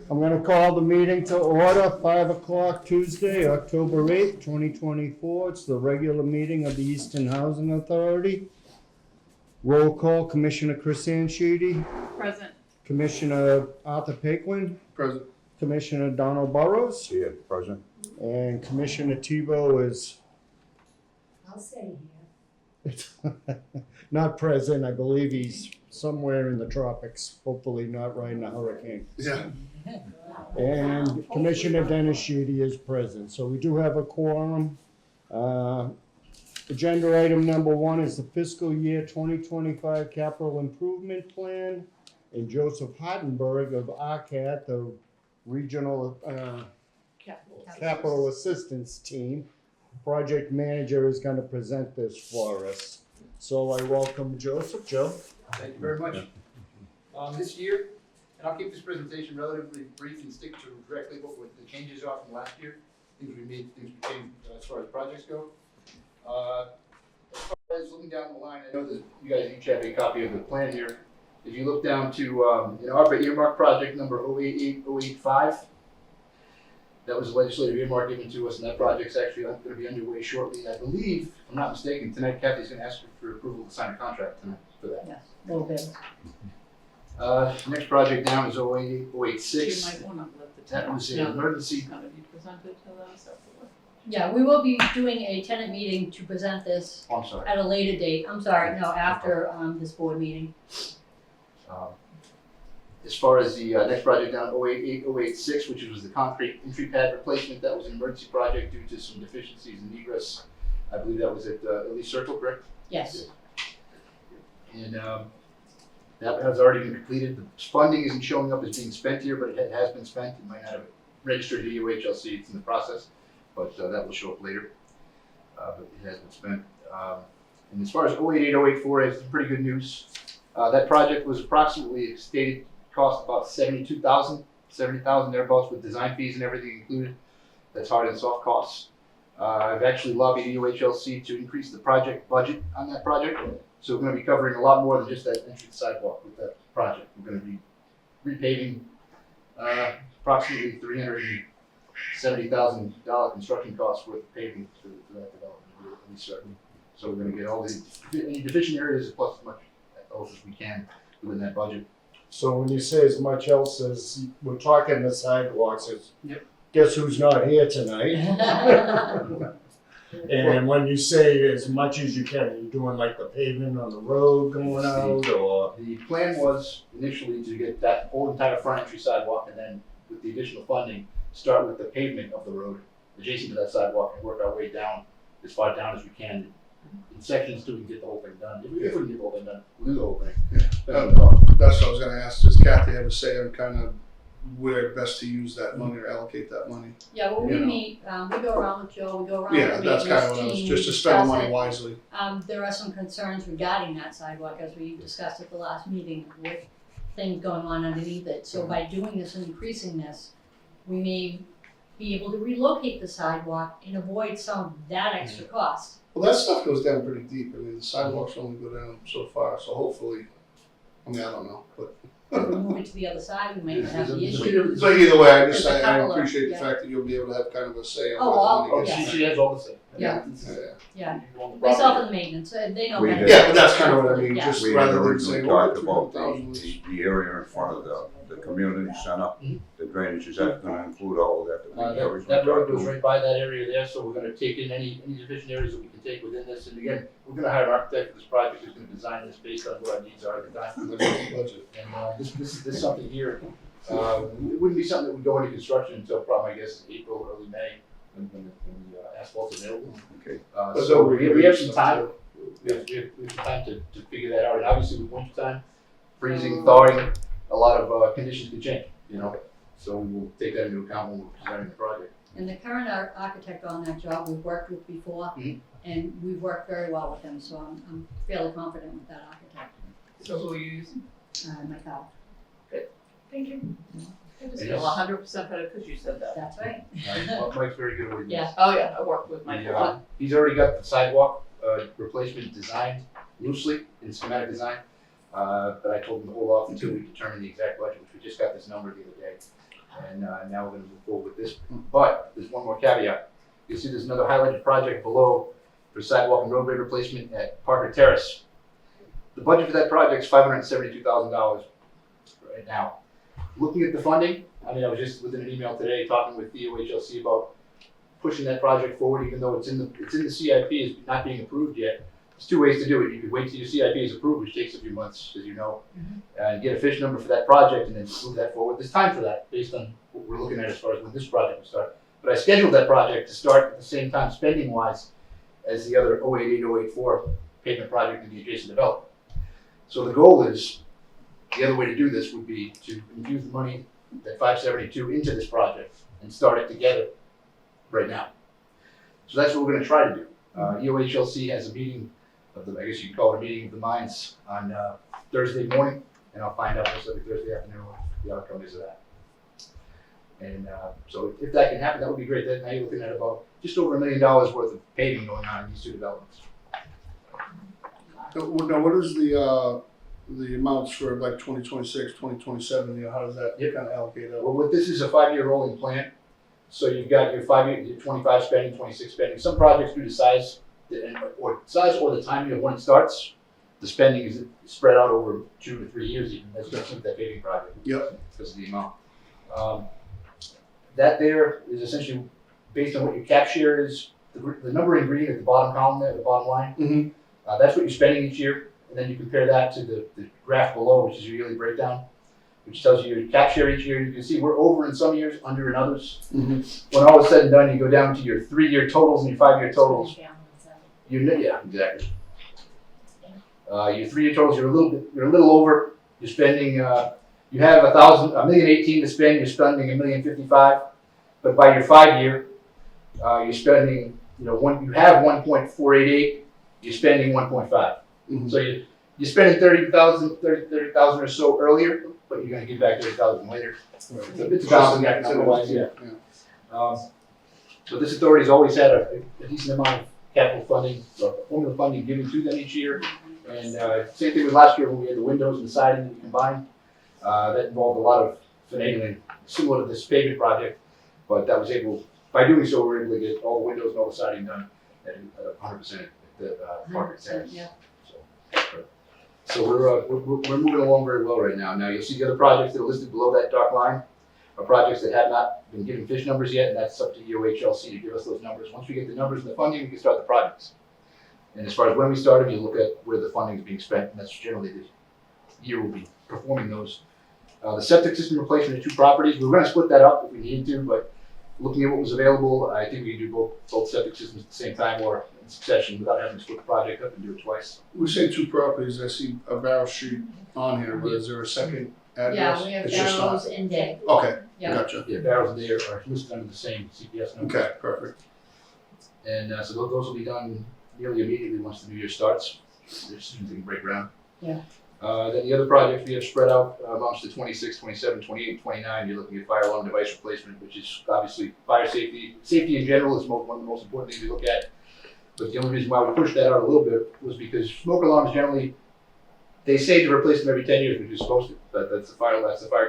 I'm gonna call the meeting to order, 5 o'clock Tuesday, October 8th, 2024. It's the regular meeting of the Easton Housing Authority. Roll call, Commissioner Chris Ansheedy, Present. Commissioner Arthur Paquin, Present. Commissioner Donald Burrows, Here, present. and Commissioner Tebow is I'll stay here. not present. I believe he's somewhere in the tropics, hopefully not riding a hurricane. Yeah. And Commissioner Dennis Sheedy is present, so we do have a quorum. Agenda item number 1 is the fiscal year 2025 capital improvement plan. And Joseph Hardenberg of ECAT, the regional capital assistance team, project manager, is going to present this for us. So I welcome Joseph. Joe? Thank you very much. This year, and I'll keep this presentation relatively brief and stick to directly what the changes are from last year, things we changed as far as projects go. As far as looking down the line, I know that you guys each have a copy of the plan here. If you look down to ARPA earmark project number 088085, that was a legislative earmark given to us, and that project's actually going to be underway shortly. I believe, if I'm not mistaken, tonight Kathy's going to ask for approval to sign a contract tonight for that. Yes, a little bit. Next project down is You 088086. might want to let the That tenants was an know emergency. how to be presented to them separately. Yeah, we will be doing a tenant meeting to present this Oh, I'm sorry. at a later date. I'm sorry, no, after this board meeting. As far as the next project down 088086, which was the concrete entry pad replacement, that was an emergency project due to some deficiencies in egress. I believe that was at Lee Circle, correct? Yes. And that has already been completed. The funding isn't showing up as being spent here, but it has been spent. It might not have registered to UHLC. It's in the process, but that will show up later. But it has been spent. And as far as 088084, it's pretty good news. That project was approximately stated cost about $70,000 thereabouts with design fees and everything included. That's hard and soft costs. I've actually lobbied UHLC to increase the project budget on that project. So we're going to be covering a lot more than just that entrance sidewalk with that project. We're going to be repaving approximately $370,000 construction costs worth of paving for that development, at least certainly. So we're going to get all the any deficient areas plus as much else as we can within that budget. So when you say as much else as, we're talking the sidewalks, it's, Yep. guess who's not here tonight? And when you say as much as you can, are you doing like the pavement on the road going out, or? The plan was initially to get that whole entire front entry sidewalk and then with the additional funding, start with the pavement of the road adjacent to that sidewalk and work our way down as far down as we can in sections till we can get the whole thing done. If we can get the whole thing done, we'll do the whole thing. That's what I was gonna ask, does Kathy have a say on kind of where best to use that money or allocate that money? Yeah, well, we You know. meet, we go around with Joe, we go around Yeah, with the that's kind of maintenance what I was, team, just to spend the discuss money it. wisely. There are some concerns regarding that sidewalk, as we discussed at the last meeting, with things going on underneath it. So by doing this and increasing this, we may be able to relocate the sidewalk and avoid some of that extra cost. Well, that stuff goes down pretty deep. I mean, the sidewalks only go down so far, so hopefully, I mean, I don't know, but. If we move it to the other side, we might not have the issue. But either way, I There's a I couple of- appreciate the yeah. fact that you'll be able to have kind of a say on Oh, what the all- money Oh, gets. she has all the say. Yeah. Yeah, You own the myself property. and the maintenance, they know. We better. did. Yeah, but that's kind of what I mean, Yeah. just We had rather than originally saying, talked oh, about $300,000. the area in front of the community center, the drainage, is that gonna include all of that? we originally That road talked goes to? right by that area there, so we're gonna take in any deficient areas that we can take within this. And again, we're gonna hire an architect for this project who's gonna design this based on what our needs are at the time. Budget. And this is something here, it wouldn't be something that would go into construction until probably, I guess, April, early May, when the asphalt's available. Okay. But So they'll we have some stuff time. too. We have some time to figure that out. And obviously with winter time, freezing, thawing, a lot of conditions can change, you know? So we will take that into account when we're designing the project. And the current architect on that job, we've worked with before, Mhm. and we've worked very well with him, so I'm fairly confident with that architect, So who are you using? myself. Thank you. I just It feel is. 100% better because you said that. That's right. Mike's very good with this. Yeah. Oh, yeah, I worked with Mike a lot. He's already got the sidewalk replacement designed loosely in schematic design. But I told him to hold off until we determine the exact budget, which we just got this number the other day. And now we're gonna move forward with this. But there's one more caveat. You see there's another highlighted project below for sidewalk and roadway replacement at Parker Terrace. The budget for that project is $572,000 right now. Looking at the funding, I mean, I was just within an email today talking with DOHLC about pushing that project forward, even though it's in the CIP, is not being approved yet. There's two ways to do it. You could wait till your CIP is approved, which takes a few months, as you know, and get a fish number for that project and then move that forward. There's time for that based on what we're looking at as far as when this project will start. But I scheduled that project to start at the same time spending wise as the other 088, 084 pavement project in the adjacent development. So the goal is, the other way to do this would be to infuse the money, that 572, into this project and start it together right now. So that's what we're gonna try to do. EOHLC has a meeting of the, I guess you can call it a meeting of the minds on Thursday morning, and I'll find out most likely Thursday afternoon what the outcome is of that. And so if that can happen, that would be great. Then now you're looking at about just over $1 million worth of paving going on in these two developments. Now, what is the amounts for like 2026, 2027, you know, how does that kind of allocate out? Well, what this is a 5-year rolling plan. So you've got your 5-year, your 25 spending, 26 spending. Some projects due to size or the timing of when it starts, the spending is spread out over 2 to 3 years even. That's just with that paving project. Yep. Because of the amount. That there is essentially based on what your cap share is. The number in green at the bottom column there, the bottom line. Mm-hmm. That's what you're spending each year. And then you compare that to the graph below, which is your yearly breakdown, which tells you your cap share each year. You can see we're over in some years, under in others. Mm-hmm. When all is said and done, you go down to your 3-year totals and your 5-year totals. Yeah, exactly. Your 3-year totals, you're a little over. You're spending, you have $1,018,000 to spend. You're spending $1,055,000. But by your 5-year, you're spending, you have 1.488. You're spending 1.5. Mm-hmm. So you're spending 30,000 or so earlier, but you're going to get back 30,000 later. Right. It's a balancing act otherwise, yeah. So this authority has always had a decent amount of capital funding, formula funding given to them each year. And same thing with last year when we had the windows and the siding that we combined. That involved a lot of finagling, similar to this pavement project, but that was able, by doing so, we were able to get all the windows and all the siding done at 100% at the Parker Terrace. Yeah. So we're moving along very well right now. Now you'll see the other projects that are listed below that dark line are projects that have not been given fish numbers yet, and that's up to EOHLC to give us those numbers. Once we get the numbers and the funding, we can start the projects. And as far as when we start them, you look at where the funding is being spent, and that's generally the year we'll be performing those. The septic system replacement of 2 properties, we were going to split that up if we needed to, but looking at what was available, I think we can do both septic systems at the same time or in succession without having to split the project up and do it twice. We say 2 properties, I see a Barrow Street on here, but is there a second address? Yeah, we have It's just Barrows and Day. Okay, Yeah. gotcha. Yeah, barrels and they are listed under the same CPS number. Okay, perfect. And so those will be done nearly immediately once the new year starts, as soon as they can break ground. Yeah. Then the other projects we have spread out amounts to 26, 27, 28, and 29. You're looking at fire alarm device replacement, which is obviously fire safety. Safety in general is one of the most important things we look at. But the only reason why we pushed that out a little bit was because smoke alarms generally, they say to replace them every 10 years, which is supposed to. That's the fire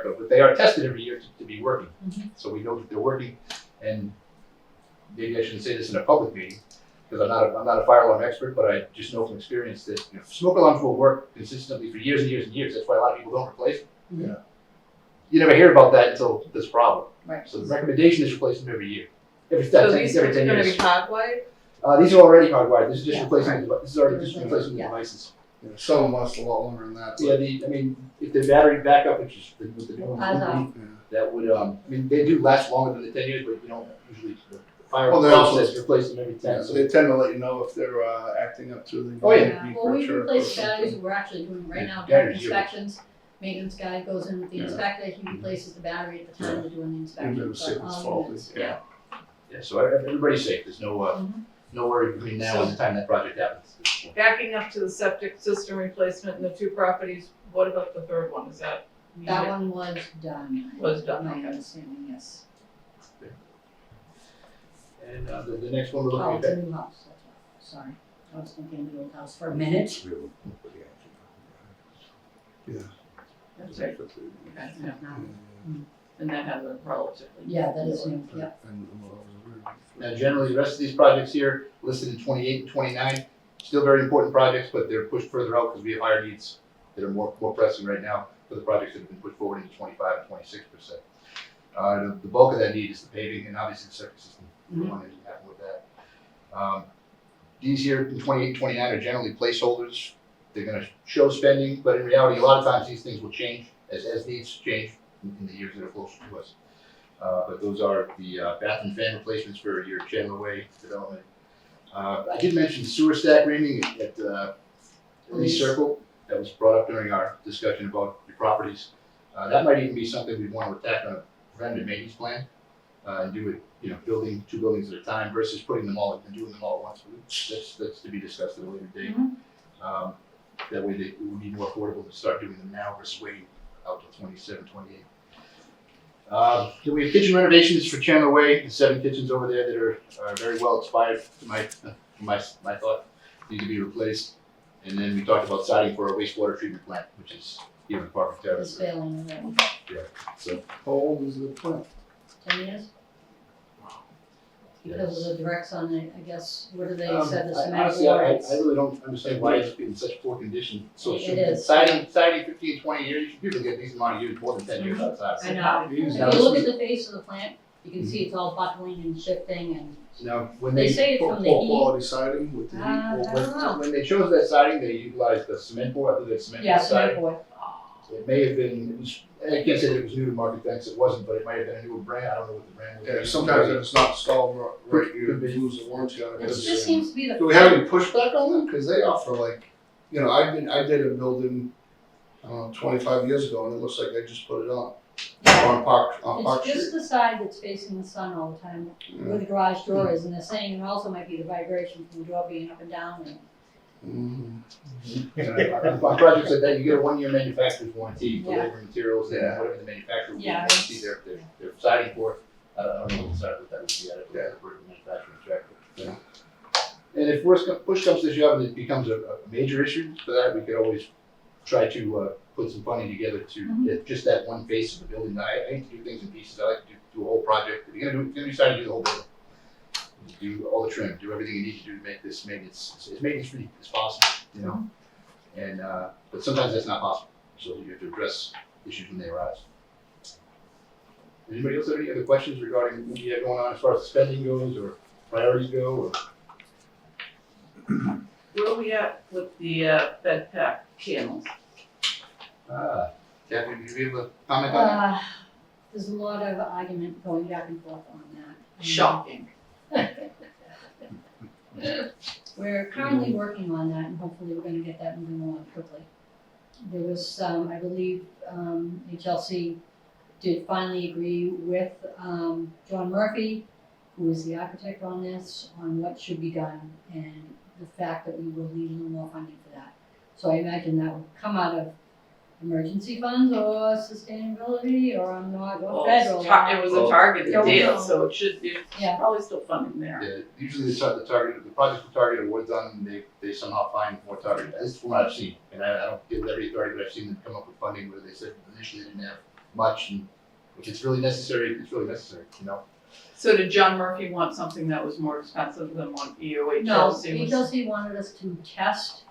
code. But they are tested every year to be working. Mm-hmm. So we know that they're working. And maybe I shouldn't say this in a public meeting, because I'm not a fire alarm expert, but I just know from experience that smoke alarms will work consistently for years and years and years. That's why a lot of people don't replace them. Yeah. You never hear about that until this problem. Right. So the recommendation is replace them every year. Every So 10 these are every 10 gonna be years. hardwired? These are already hardwired. This is just Yeah, replacing. This is already just replacing the Yeah. devices. Yeah, some of them last a lot longer than that. But, Yeah. If the battery backup, which is with the new ones, As that would. They do last longer than the 10 years, but you don't usually. The fire Well, they code also- says replace them every 10. yeah, So they tend to let you know if they're acting up to the. Oh, yeah. need Well, for we sure. replace batteries, we're actually doing right now, Yeah, during batteries, inspections. Maintenance guy goes in with the Yeah. inspector, he replaces the battery at the time they're doing the inspection. Even if it's for all faulty, units. yeah. Yeah, so everybody's safe. There's no Mhm. no worry between now and the time that project happens. Backing up to the septic system replacement in the 2 properties, what about the third one? Is that? That one was done. Was done, My okay. understanding, yes. And the next one we're Oh, looking it's a at. new house, that's why. Sorry, I was thinking of the old house for a minute. Yeah. That's it. Okay, yeah. And that has a relatively. Yeah, that is new, yeah. Now, generally, the rest of these projects here listed in 28 and 29, still very important projects, but they're pushed further out because we have higher needs that are more pressing right now for the projects that have been pushed forward into 25 and 26%. The bulk of that need is the paving and obviously the septic system. The one that didn't happen with that. These here in 28, 29 are generally placeholders. They're going to show spending, but in reality, a lot of times these things will change as needs change in the years that are closer to us. But those are the bathroom fan replacements for your Chandler Way development. I did mention sewer stack reaming at Lee Circle. That was brought up during our discussion about your properties. That might even be something we'd want to attack on a preventative maintenance plan and do it, building 2 buildings at a time versus putting them all and doing them all at once. That's to be discussed at a later date. That way it would be more affordable to start doing them now versus waiting out till 27, 28. Then we have kitchen renovations for Chandler Way, the 7 kitchens over there that are very well expired, to my thought, need to be replaced. And then we talked about siding for a wastewater treatment plant, which is here in Park Terrace. It's failing already. So, How old is the plant? 10 years? Because of the directs on it, I guess, what do they said, the cement honestly, I boards? really don't understand why it's in such poor condition so It soon. is. Siding 15, 20 years, you can get these amount of years, more than 10 years outside. I know. These If Now, you look at the face of the plant, you can see it's all buckling and shifting and, Now, when They they, say it's Poor from the heat. quality siding with the heat. I don't know. when they chose that siding, they utilized the cement board, I believe that's cement Yeah, board siding. cement board. It may have been, I can't say that it was new to market fence, it wasn't, but it might have been a newer brand, I don't know what the brand was. Yeah, sometimes if it's not installed right, you Could be. lose the warranty on it. It just seems to be the. Do we have any pushback on them? Because they offer I did a building, 25 years ago, and it looks like they just put it on Park It's Street. just the side that's facing the sun all the time, where the garage door is, and they're saying it also might be the vibration from the door being up and down and. On projects like that, you get a 1-year manufacturer's warranty for Yeah. labor, materials, and Yeah. whatever the manufacturer will Yeah, warranty they're siding for. I don't know what side that would be at, for the manufacturing check. Yeah. And if push comes to shove and it becomes a major issue for that, we could always try to put some funding together to get just that one face of the building. I hate to do things in pieces. I like to do a whole project. If you're gonna decide to do the whole building, do all the trim, do everything you need to do to make this maintenance as maintenance free as possible, And but sometimes that's not possible. So you have to address issues when they arise. Anybody else have any other questions regarding what you have going on as far as spending goes or priorities go? Or? Where are we at with the bed pack panels? Kathy, would you be able to comment on that? There's a lot of argument going back and forth on that. Shocking. We're currently working on that and hopefully we're gonna get that moving along quickly. There was some, I believe, HLC did finally agree with, John Murphy, who is the architect on this, on what should be done and the fact that we will need a little more funding for that. So I imagine that will come out of emergency funds or sustainability or Well, federal. it was a targeted Don't deal, know. so it's Yeah. probably still funding there. Yeah, usually the projects with target awards done, they somehow find more target. This is from what I've seen, and I don't deal with every authority, but I've seen them come up with funding where they said initially they didn't have much, and if it's really necessary, it's really necessary. So did John Murphy want something that was more expensive than what EOHLC No, was? HLC wanted us to test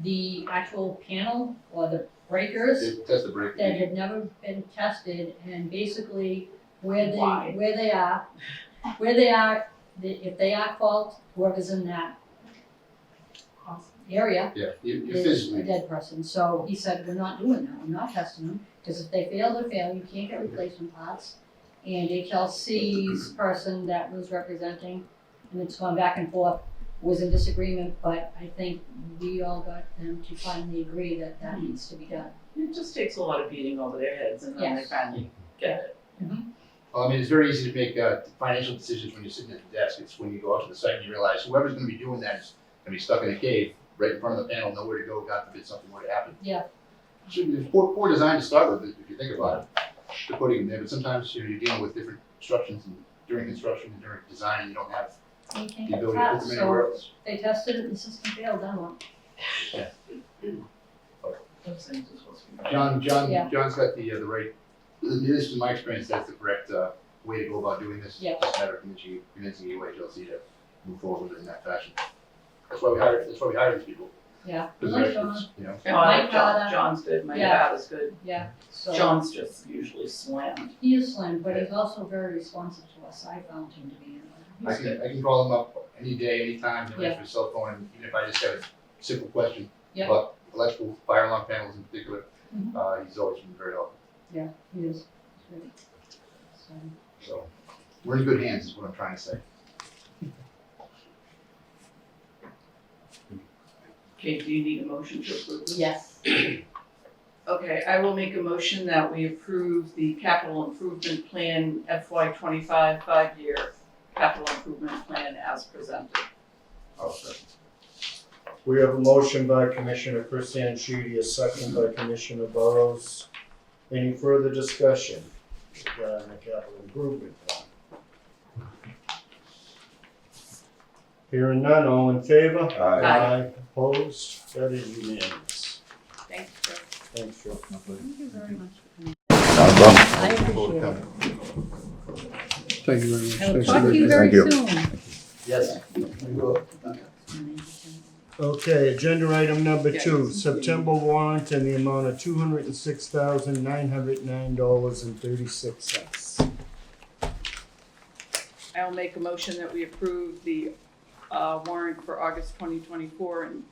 the actual panel or the breakers They test the break. that had never been tested and basically where Why? they are, if they are fault, whoever's in that area Yeah, you is a physically. dead person. So he said, we're not doing that, we're not testing them, because if they fail, they fail, you can't get replacement parts. And HLC's person that was representing, and it's gone back and forth, was in disagreement, but I think we all got them to finally agree that that needs to be done. It just takes a lot of beating over their heads and then they Yes. finally get it. Well, I mean, it's very easy to make financial decisions when you're sitting at the desk. It's when you go out to the site and you realize whoever's going to be doing that is going to be stuck in a cave right in front of the panel, nowhere to go, God forbid something were to happen. Yeah. It's poor design to start with, if you think about it, to putting in there. But sometimes you're dealing with different instructions and during construction and during design, and you don't have You can't the get ability to put parts, them anywhere so else. they tested it, the system failed, then what? Those things are supposed to be. John's Yeah. got the right At least in my experience, that's the correct way to go about doing this. Yeah. Just a matter of convincing UHLC to move forward with it in that fashion. That's why we hire these people. Yeah. Because Like they're John. experts, you know. Oh, I like Mike John, Carter. John's good, my Yeah. dad is good. Yeah, so. John's just usually slammed. He is slim, but he's also very responsive to us. I found him to be. I can call him up any day, anytime, he'll Yeah. answer his cell phone, and even if I just have a simple question Yeah. about electrical fire alarm panels in particular, Mhm. he's always been very helpful. Yeah, he is. He's great. So, So, we're in good hands is what I'm trying to say. Okay, do you need a motion to approve this? yes. Okay, I will make a motion that we approve the capital improvement plan FY 25 5-year capital improvement plan as presented. I'll second. We have a motion by Commissioner Chris Sheedy, a second by Commissioner Burrows. Any further discussion regarding the capital improvement plan? Hearing none, all in favor? Aye. Opposed? That is unanimous. Thanks, Joe. Thanks, Joe. Thank you very much for coming. Not done. I appreciate it. Thank you very much. I will Thanks talk for to you that. very Thank you. soon. Yes. Okay, agenda item number Yeah. 2, September warrant in the amount of $206,909.36. I will make a motion that we approve the warrant for August 2024 in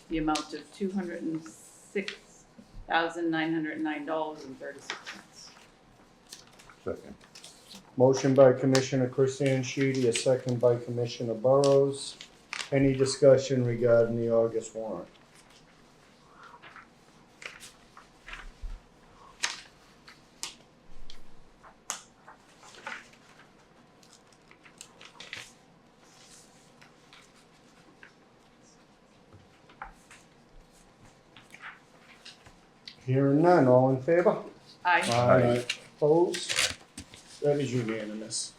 the amount of $206,909.36. Second. Motion by Commissioner Chris Sheedy, a second by Commissioner Burrows. Any discussion regarding the August warrant? Hearing none, all in favor? Aye. Aye. Opposed? That is unanimous.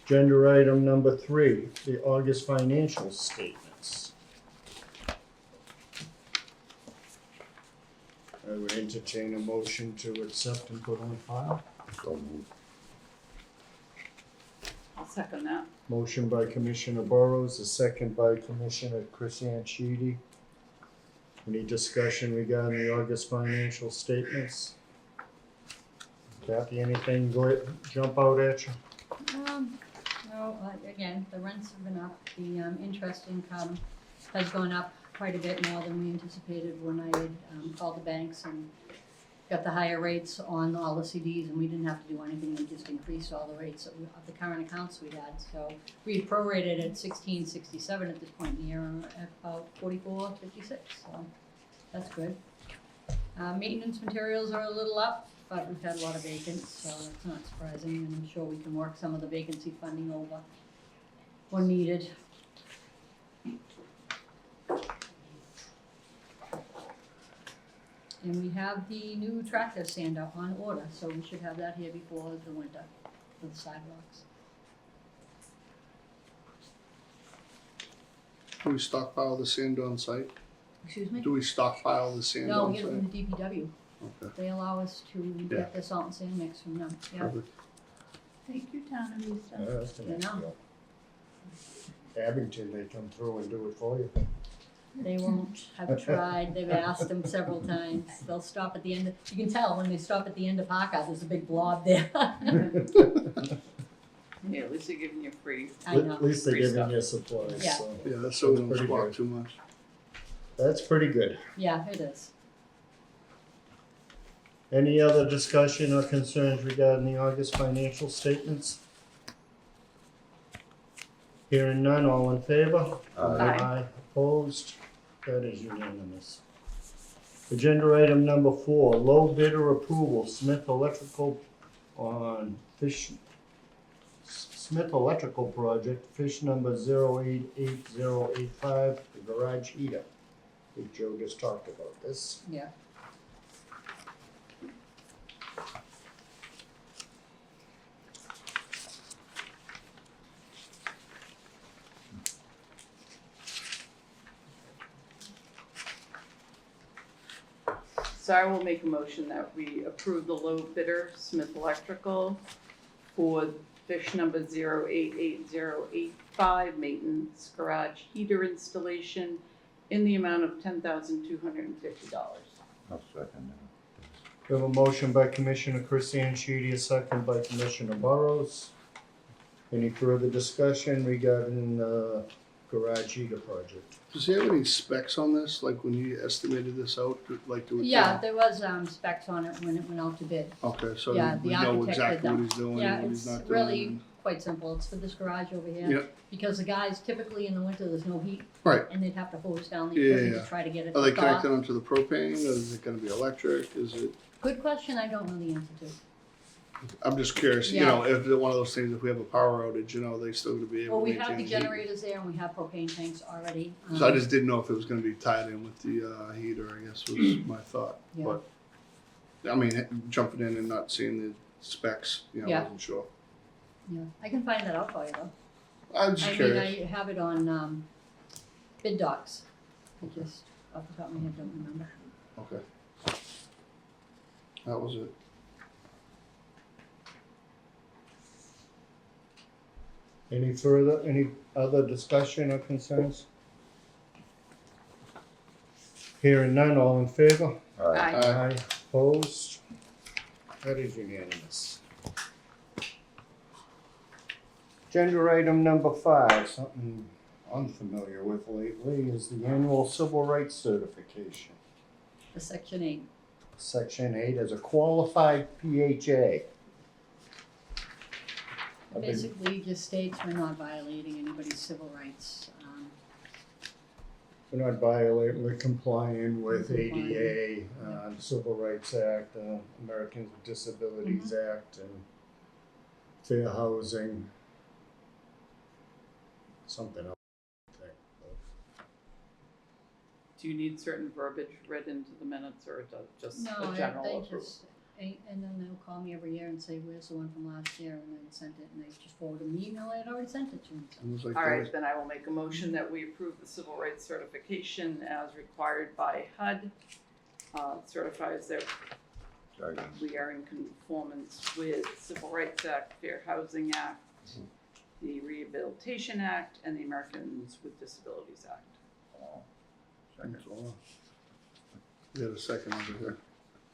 Agenda item number 3, the August financial statements. I would entertain a motion to accept and put on file. So moved. I'll second that. Motion by Commissioner Burrows, a second by Commissioner Chris Sheedy. Any discussion regarding the August financial statements? Kathy, anything jump out at you? No, again, the rents have been up, the interest income has gone up quite a bit more than we anticipated when I had called the banks and got the higher rates on all the CDs, and we didn't have to do anything, we just increased all the rates of the current accounts we had. So we prorated at 1667 at this point in the year, at about 4456, so that's good. Maintenance materials are a little up, but we've had a lot of vacants, so it's not surprising, and I'm sure we can work some of the vacancy funding over when needed. And we have the new tractor stand up on order, so we should have that here before the winter for the sidewalks. Do we stockpile the sand on site? Excuse me? Do we stockpile the sand No, on we get it site? from the DPW. Okay, They allow us to Yeah. get the salt and sand mix from them, yeah. perfect. Thank you, Town of Easton. Yeah, that's the next Yeah. deal. Abington, they come through and do it for you. They won't. I've tried. They've asked them several times. They'll stop at the end. You can tell when they stop at the end of Parker, there's a big blob there. Yeah, at least they're giving you free. I know. At least they're Free giving stuff. you supplies, Yeah. so. Yeah, that's so we don't Pretty squat good. too much. That's pretty good. Yeah, it is. Any other discussion or concerns regarding the August financial statements? Hearing none, all in favor? Aye. Opposed? That is unanimous. Agenda item number 4, low bidder approval, Smith Electrical on Smith Electrical Project, fish number 088085, the garage heater. I think Joe just talked about this. Yeah. So I will make a motion that we approve the low bidder, Smith Electrical, for fish number 088085, maintenance garage heater installation in the amount of $10,250. I'll second We have a motion by Commissioner Chris Sheedy, a second by Commissioner Burrows. Any further discussion regarding the garage heater project? Does he have any specs on this, like when you estimated this out, like do it? Yeah, there was specs on it when it went out to bid. Okay, so Yeah, we the know architect exactly did what that. he's doing Yeah, and what he's it's not doing. really quite simple. It's for this garage over here. Yep. Because the guys, typically in the winter, there's no heat. Right. And they'd have to hose down the Yeah, equipment yeah. to try to get it Are they to thaw. connected onto the propane, or is it gonna be electric, is it? Good question, I don't know the answer to. I'm just curious, you Yeah. know, if it's one of those things, if we have a power outage, you know, they still gonna be able Well, to we maintain have the heat. generators there and we have propane tanks already. So I just didn't know if it was gonna be tied in with the heater, I guess was my thought, Yeah. but. I mean, jumping in and not seeing the specs, you know, I Yeah. wasn't sure. Yeah, I can find that out for you though. I'm just I mean, curious. I have it on bid docs. I just, off the top of my head, don't remember. Okay. That was it. Any other discussion or concerns? Hearing none, all in favor? it. All right. Aye. Opposed? That is unanimous. Agenda item number 5, something unfamiliar with lately, is the annual civil rights certification. The section 8. Section 8 is a qualified PHA. It basically just states we're not violating anybody's civil rights. We're not violating, we're complying with We're complying. ADA, Civil Rights Act, Americans with Disabilities Act, and fair housing. Something else, I think. Do you need certain verbiage read into the minutes or just No, a general they approval? just, and then they'll call me every year and say, where's the one from last year? And then send it, and they just forward me email, I had already sent it to them. So. It was like All that. right, then I will make a motion that we approve the civil rights certification as required by HUD. Certifies that Second. we are in conformance with Civil Rights Act, Fair Housing Act, the Rehabilitation Act, and the Americans with Disabilities Act. Second. We had a second over here.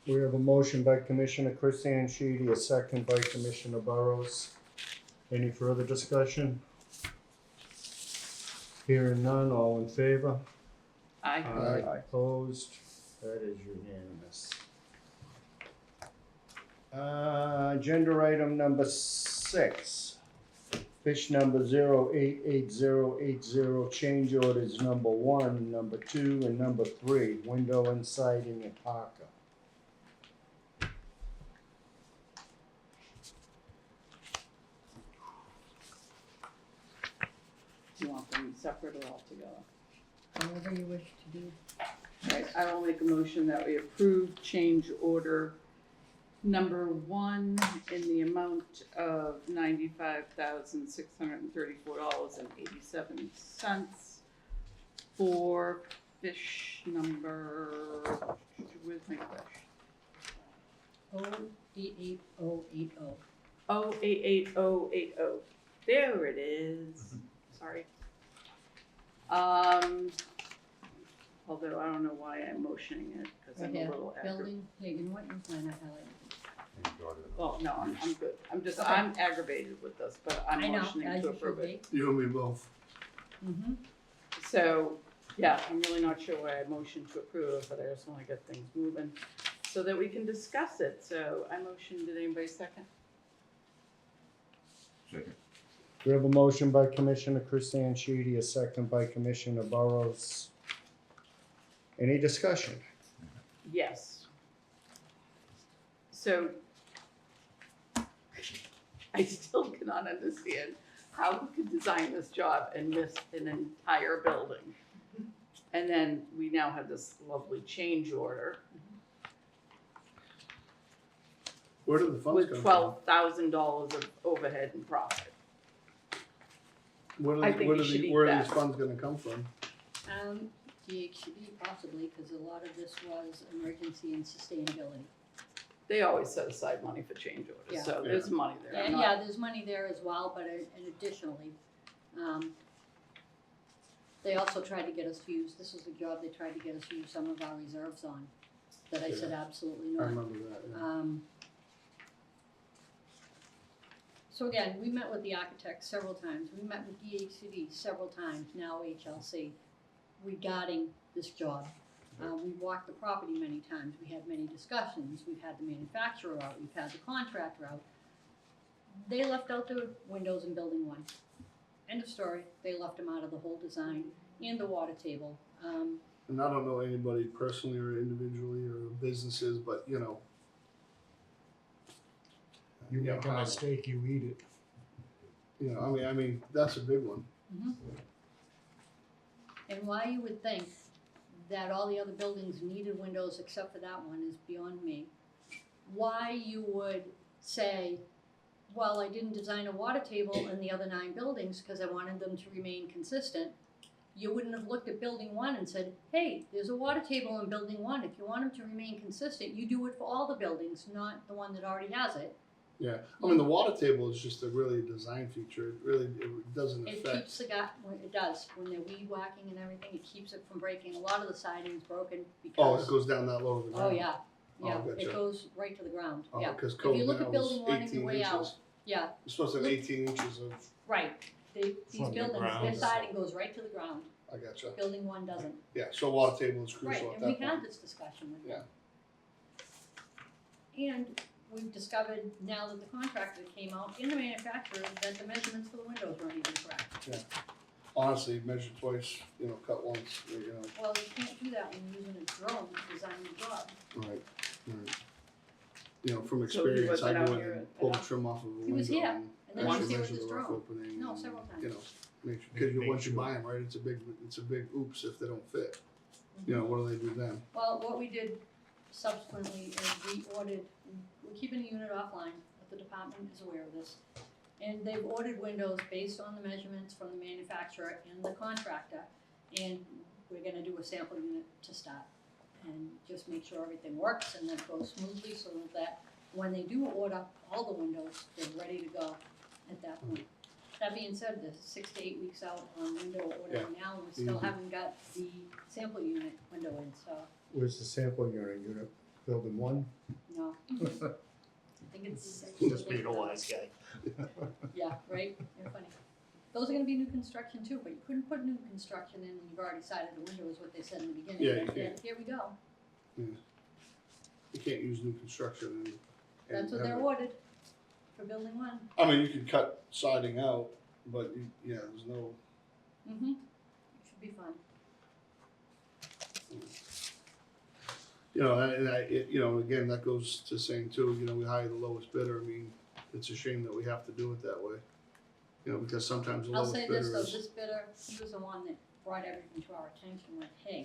We have a motion by Commissioner Chris Sheedy, a second by Commissioner Burrows. Any further discussion? Hearing none, all in favor? Aye. Aye. Opposed? That is unanimous. Agenda item number 6. Fish number 088080, change orders number 1, number 2, and number 3, window and siding at Parker. Do you want them separate or all together? However you wish to do. All right, I will make a motion that we approve change order number 1 in the amount of $95,634.87 for fish number, where's my fish? 088080. 088080. There it is. Sorry. Although I don't know why I'm motioning it, because Right I'm a here, little aggravated. building, yeah, you know what, you find out how Well, no, I'm good. Okay. I'm aggravated with this, but I'm I know, motioning as to you approve should it. be. You and me both. Mm-hmm. So, yeah, I'm really not sure why I motioned to approve it, but I just want to get things moving so that we can discuss it. So I motioned, did anybody second? Second. We have a motion by Commissioner Chris Sheedy, a second by Commissioner Burrows. Any discussion? Yes. So I still cannot understand how we could design this job and miss an entire building. And then we now have this lovely change order Where did the funds with come from? $12,000 of overhead and profit. Where I think you should eat where are that. these funds gonna come from? DHCD possibly, because a lot of this was emergency and sustainability. They always set aside money for change orders, Yeah. so there's money there. I'm And not- yeah, there's money there as well, but and additionally, they also tried to get us to use, this was a job they tried to get us to use some of our reserves on, that I said absolutely I not. remember that, yeah. So again, we met with the architect several times, we met with DHCD several times, now HLC, regarding this job. We walked the property many times, we had many discussions, we've had the manufacturer out, we've had the contractor out. They left out the windows in building one. End of story, they left them out of the whole design and the water table. And I don't know anybody personally or individually or businesses, but you know. You know, make a how- mistake, you eat it. You know, I mean, that's a big one. And why you would think that all the other buildings needed windows except for that one is beyond me. Why you would say, well, I didn't design a water table in the other 9 buildings because I wanted them to remain consistent. You wouldn't have looked at building 1 and said, hey, there's a water table in building 1. If you want them to remain consistent, you do it for all the buildings, not the one that already has it. Yeah, I mean, the water table is just a really design feature. It doesn't It affect. keeps the guy, it does, when they're weed whacking and everything, it keeps it from breaking. A lot of the siding's broken because. Oh, it goes down that low to the Oh, ground. yeah, yeah, Oh, it gotcha. goes right to the ground, Oh, yeah. because If code you look now at building is one and 18 your way out, inches. yeah, You're supposed to have 18 inches of. right. These From the buildings, their ground. siding goes right to the ground, I gotcha. building 1 doesn't. Yeah, so water table is Right, crucial at and that we point. had this discussion with them. And we've discovered now that the contractor came out and the manufacturer that the measurements for the windows weren't even correct. Honestly, measure twice, you know, cut once, you know. Well, you can't do that when you're using a drone to design the job. Right. You know, from So he experience, wasn't I out go in here and at pull the all? trim off of a He was window here, and and then he was actually here with measure his the rough drone. opening. No, and, several times. You know, make sure, because Make once you sure. buy them, right, it's a big oops if they don't fit. You know, what do they do then? Well, what we did subsequently is we ordered, we're keeping a unit offline, but the department is aware of this. And they've ordered windows based on the measurements from the manufacturer and the contractor. And we're gonna do a sample unit to start. And just make sure everything works and that it goes smoothly so that when they do order all the windows, they're ready to go at that point. That being said, there's 6 to 8 weeks out on window ordering now, and we still Mhm. haven't got the sample unit window in, so. Where's the sample unit, building 1? No. I think it's six. Just being a wise guy. Yeah, right? You're funny. Those are gonna be new construction too, but you couldn't put new construction in when you've already sided the window, is what they said in the beginning. Yeah, you But can't. here we go. You can't use new construction and. That's what have they're it- ordered for building 1. I mean, you can cut siding out, but yeah, there's no. Mm-hmm. It should be fun. You know, you know, again, that goes to saying too, you know, we hire the lowest bidder. I mean, it's a shame that we have to do it that way. You know, because sometimes the I'll lowest say bidder this though, is. this bidder, he was the one that brought everything to our attention, went, hey,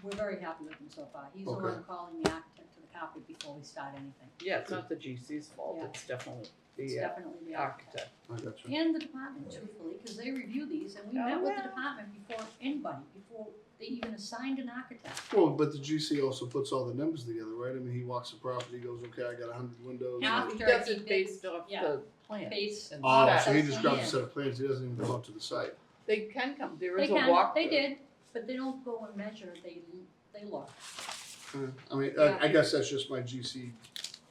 we're very happy with him so far. He's the Okay. one calling the architect to the carpet before we start anything. Yeah, it's not the GC's fault, Yeah. it's definitely It's the definitely the architect. architect. I got you. And the department, truthfully, because they review these, and we Oh, met with the yeah. department before anybody, before they even assigned an architect. Well, but the GC also puts all the numbers together, right? I mean, he walks the property, goes, okay, I got 100 windows. Yeah. He After does he it did- based off yeah. the plan. Base. and Oh, specs. so he That's just grabs a the set of plans, he doesn't even go out to the site. They can come, there They is a can, walkthrough. they did, but they don't go and measure, they look. I mean, Yeah. I guess that's just my GC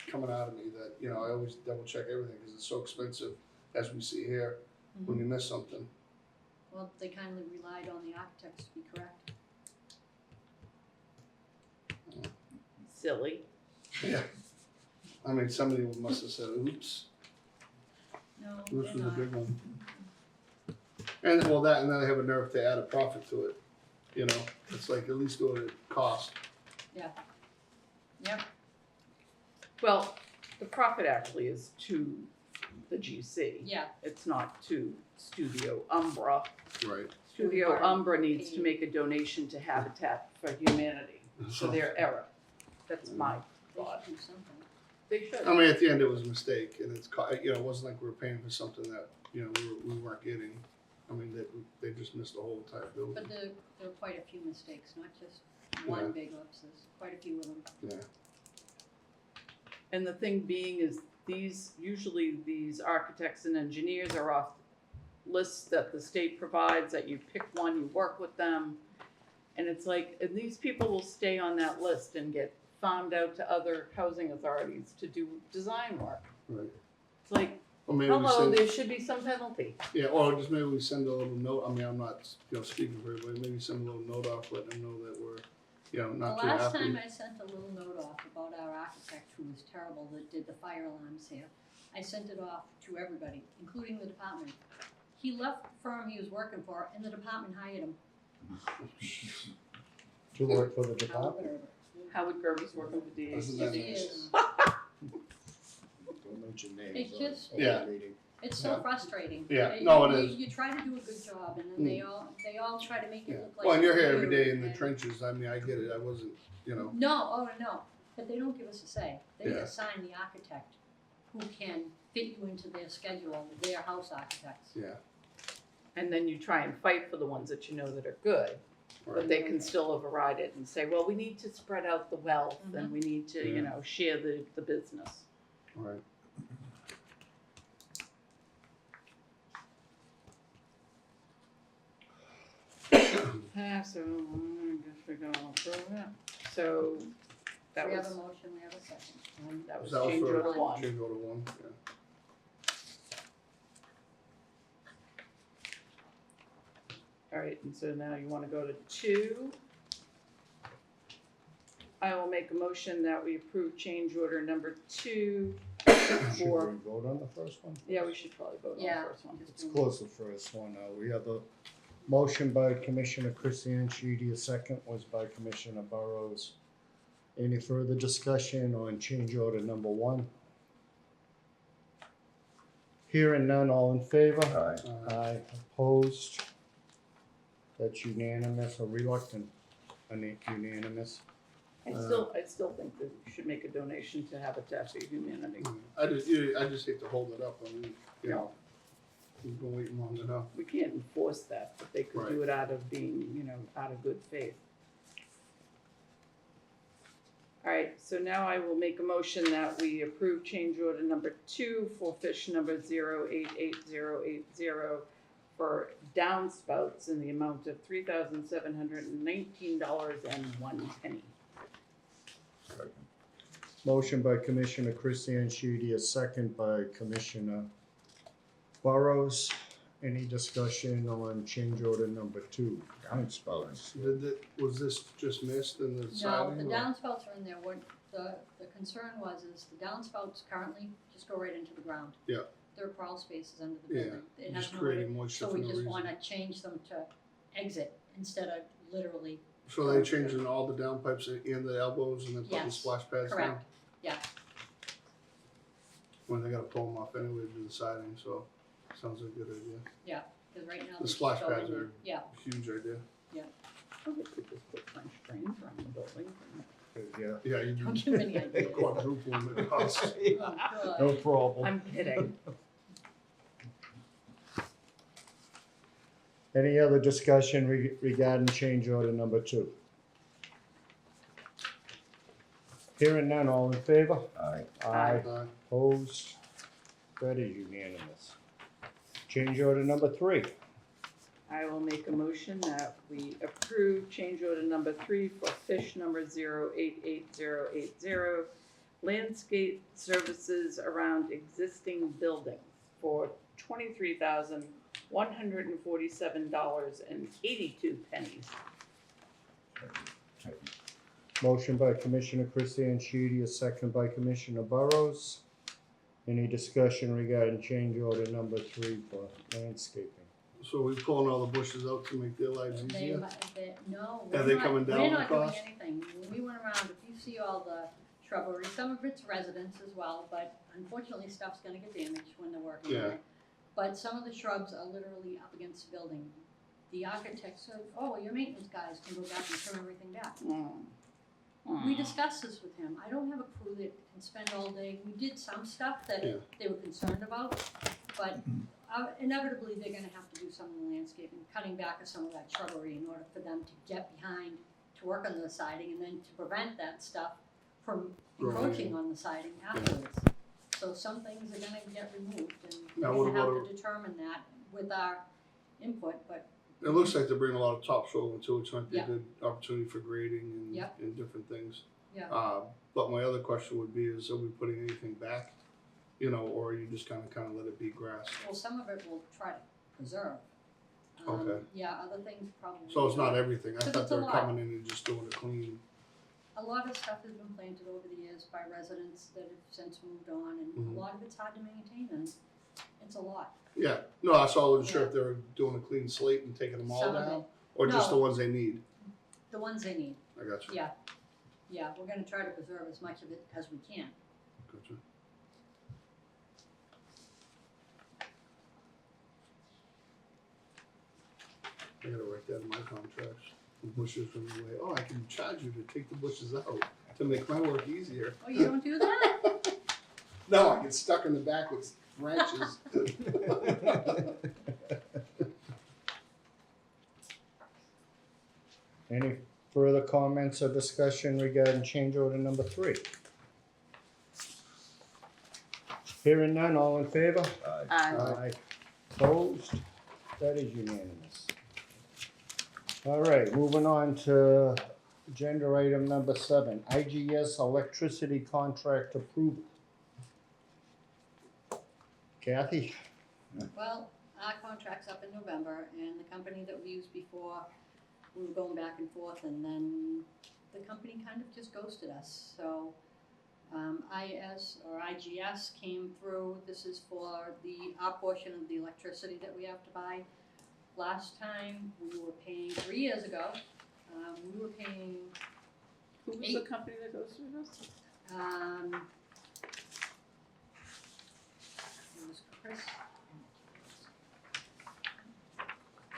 coming out of me that, you know, I always double check everything because it's so expensive, as we see here, when you miss something. Well, they kindly relied on the architects to be correct. Silly. Yeah. I mean, somebody must have said, oops, No, this they're was a not. big one. And well, that, and then they have a nerve to add a profit to it, you know, it's like at least go at cost. Yep, Well, the profit actually is to the GC. yeah, It's not to Studio Umbra. Right. Studio Already Umbra needs to paid. make a donation to Habitat for Humanity for their error. That's my they thought. should do something. They should. I mean, at the end, it was a mistake, and it's, you know, it wasn't like we were paying for something that, you know, we weren't getting. I mean, they just missed the whole entire building. But there were quite a few mistakes, not just one Yeah. big oops, there's quite a few of them. Yeah, And the thing being is usually these architects and engineers are off lists that the state provides, that you pick one, you work with them. And it's like, and these people will stay on that list and get farmed out to other housing authorities to do design work. right. It's like, Or maybe we hello, send, there should be some penalty. yeah, or just maybe we send a little note, I mean, I'm not, speaking for everybody, maybe send a little note off, letting them know that we're, not too The happy. last time I sent a little note off about our architect who was terrible that did the fire alarms here, I sent it off to everybody, including the department. He left the firm he was working for and the department hired him. To work for the department. Howard Gerber's working for DA. Isn't Yes, that he nice? is. Don't mention names. It's just- on Yeah. the meeting. It's so frustrating. Yeah, You- no, it you- is. You try to do a good job and then they all try to make it Yeah. look like. Well, and you're here you every day in the and- trenches, I mean, I get it, I wasn't, No, no, but they don't give us a say. They Yeah. assign the architect who can fit you into their schedule, their house architects. yeah, And then you try and fight for the ones that you know that are good, but right, they can still override it and say, well, we need to spread out the wealth and we need to, Yeah. share the business. right. So, I guess we're gonna approve it. So, that We have a was, motion, we have a second. that was That was change for- order one. Change order one, yeah. All right, and so now you wanna go to two. I will make a motion that we approve change order number 2 Should for, we vote on the first one? yeah, we should probably vote on Yeah. the first one. Let's close the first one. We have a motion by Commissioner Christian Sheedy, a second was by Commissioner Burrows. Any further discussion on change order number 1? Hearing none, all in favor? Aye. Aye, opposed? That's unanimous or reluctant? Unanimous? I still think that we should make a donation to Habitat for Humanity. I just hate to hold it up, I mean, we've been waiting long enough. We can't enforce that, but they could do it out of being, out of good faith. All right, so now I will make a motion that we approve change order number 2 for fish number 088080 for downspouts in the amount of $3,719.01. Motion by Commissioner Christian Sheedy, a second by Commissioner Burrows. Any discussion on change order number 2? Downspouts. Was this just missed in the No, siding? the or- downspouts are in there. What the concern is the downspouts currently just go right into the ground. Yeah. There are crawl spaces under the Yeah, building. It has just no way to- creating moisture So for we no just reason. wanna change them to exit instead of literally, So they changing all the downpipes and the elbows and then putting Yes, splash pads down? correct, yeah. When they gotta pull them off anyway to do the siding, so sounds like a good idea. Cause right now. The they splash just go pads in are- there. Yeah, Huge idea. Oh, they could just put French drains around the building. Yeah, Yeah, you don't do give me any ideas. quadrupling the cost. Oh, God. no problem. I'm kidding. Any other discussion regarding change order number 2? Hearing none, all in favor? Aye. Aye. Opposed? That is unanimous. Change order number 3. I will make a motion that we approve change order number 3 for fish number 088080, landscape services around existing buildings for $23,147.82. Motion by Commissioner Christian Sheedy, a second by Commissioner Burrows. Any discussion regarding change order number 3 for landscaping? So we pulling all the bushes out to make their lives easier? No, Are we're they not, coming down we're the not doing cost? anything. When we went around, if you see all the shrubbery, some of it's residents as well, but unfortunately stuff's gonna get damaged when they're working on Yeah. it. But some of the shrubs are literally up against the building. The architect said, oh, your maintenance guys can go back and trim everything back. We discussed this with him. I don't have a crew that can spend all day. We did some stuff that Yeah. they were concerned about, but inevitably, they're gonna have to do some of the landscaping, cutting back of some of that shrubbery in order for them to get behind, to work on the siding, and then to prevent that stuff from encroaching on the siding afterwards. So some things are gonna get removed, and Now, we're what gonna have about to determine that with our input, but It looks like they're bringing a lot of topsoil into it, which might be a Yeah. good opportunity for grading and, Yep. and different things. Yeah. But my other question would be, is are we putting anything back? You know, or are you just kinda let it be grass? well, some of it we'll try to preserve. Okay. Yeah, other things probably. So it's not everything, I Because thought it's a they were lot. coming in and just doing a clean, A lot of stuff has been planted over the years by residents that have since moved on, and Mhm. a lot of it's hard to maintain, and it's a lot. yeah, no, I saw, I wasn't sure if they were doing a clean slate and taking them all Some of down, it. or just the No. ones they need, The ones they need, I got you, yeah. Yeah, we're gonna try to preserve as much of it as we can. got you. I gotta write that in my contracts, the bushes from the way, I can charge you to take the bushes out to make my work easier. Oh, you don't do that? No, I get stuck in the back with branches. Any further comments or discussion regarding change order number 3? Hearing none, all in favor? Aye. Aye. Opposed? That is unanimous. All right, moving on to agenda item number 7, IGS electricity contract approval. Kathy? Well, our contract's up in November, and the company that we used before, we were going back and forth, and then the company kind of just ghosted us. So, IGS came through. This is for our portion of the electricity that we have to buy. Last time, we were paying, 3 years ago, we were paying, Who was the company that goes through this? it was Chris.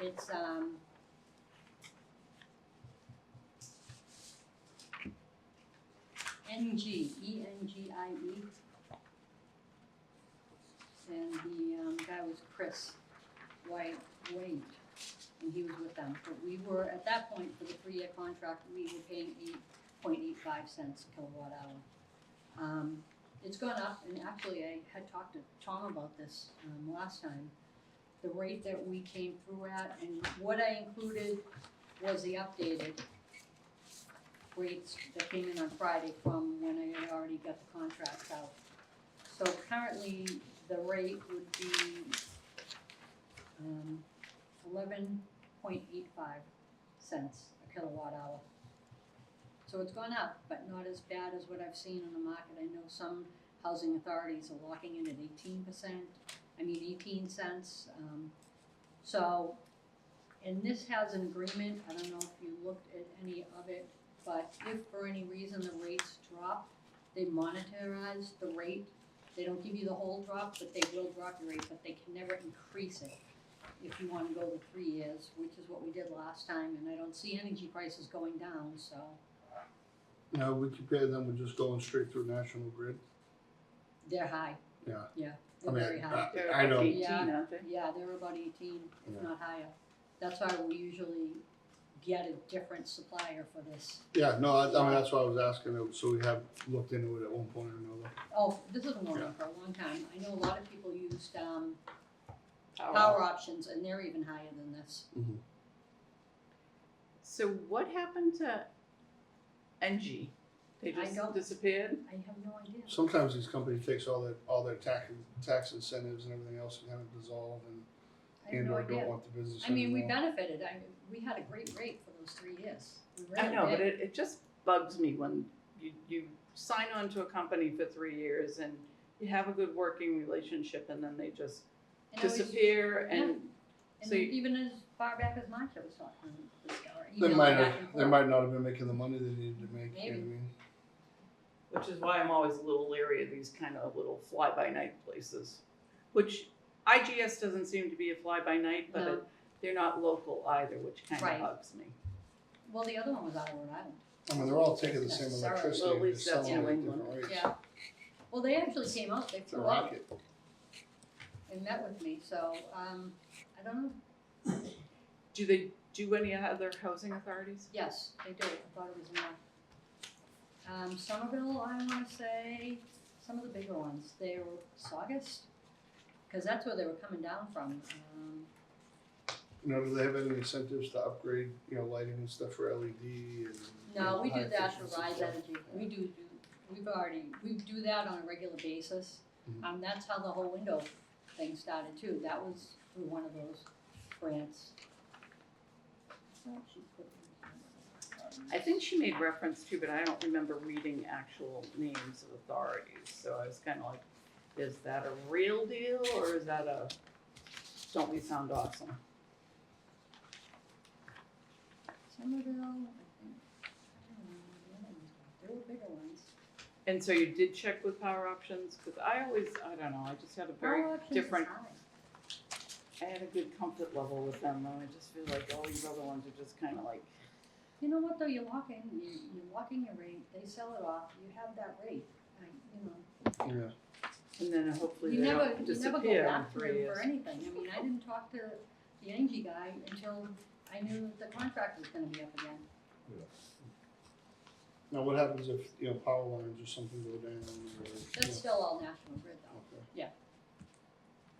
It's, ENGIE. And the guy was Chris Wade, and he was with them. But we were, at that point, for the 3-year contract, we were paying 8.85 cents a kilowatt hour. It's gone up, and actually I had talked to Tom about this last time. The rate that we came through at, and what I included was the updated rates that came in on Friday from when I had already got the contracts out. So currently, the rate would be 11.85 cents a kilowatt hour. So it's gone up, but not as bad as what I've seen in the market. I know some housing authorities are locking in at 18 cents. So, and this has an agreement, I don't know if you looked at any of it, but if for any reason the rates drop, they monetize the rate. They don't give you the whole drop, but they will drop your rate, but they can never increase it if you wanna go to 3 years, which is what we did last time, and I don't see energy prices going down, so. Now, we compare them with just going straight through National Grid. They're high. Yeah. Yeah, I they're very mean, high. They're I know. 18, Yeah. aren't they? Yeah, they're about 18, Yeah. if not higher. That's why we usually get a different supplier for this. Yeah, no, I mean, that's why I was asking, so we have looked into it at one point or another. Oh, this has been going on for a long time. I know a lot of people used power options, and they're even higher than this. So what happened to NG? They I just don't- disappeared? I have no idea. Sometimes these companies takes all their tax incentives and everything else and kind of dissolve I have no or don't idea. want the business I mean, we anymore. benefited. We had a great rate for those 3 years. We I really know, but did. it just bugs me when you sign on to a company for 3 years and you have a good working relationship and then they just And I was- disappear and And so you- even as far back as March, I was talking to this guy. or They emailing might back and have, they forth. might not have been making the money they needed to make, you know what I Maybe. mean? which is why I'm always a little leery of these kind of little fly-by-night places. Which IGS doesn't seem to be a fly-by-night, but No. they're not local either, which kind Right. of bugs me. Well, the other one was out of Rhode Island. I mean, they're all taking the same Necessarily. electricity Well, at and least just that's selling it New at England. different rates. Yeah. Well, they actually came out, they It's a flew out. racket. and met with me, so, I don't know. Do they do any other housing authorities? Yes, they do, I thought it was enough. Somerville, I wanna say, some of the bigger ones, they were Saugus, cause that's where they were coming down from, You know, do they have any incentives to upgrade, you know, lighting and stuff for LED and? No, we high do that for efficiency Rise stuff? Energy, we do that on a regular basis. Mhm. That's how the whole window thing started too, that was through one of those grants. I think she made reference to, but I don't remember reading actual names of authorities, so I was kinda like, is that a real deal, or is that a, don't we sound awesome? Somerville, I think, I don't know, the other ones, there were bigger ones. And so you did check with Power Options, cause I don't know, I just had a very Power Options is different, high. I had a good comfort level with them, though, I just feel like all these other ones are just kinda like, You know what though, you're locking your rate, they sell it off, you have that rate, Yeah, and then hopefully you they never, don't you never go disappear in back to 3 them years. for anything, I mean, I didn't talk to the Angie guy until I knew the contract was gonna be up again. now what happens if, you know, power lines or something go down or? That's still all National Grid though. Okay. Yeah.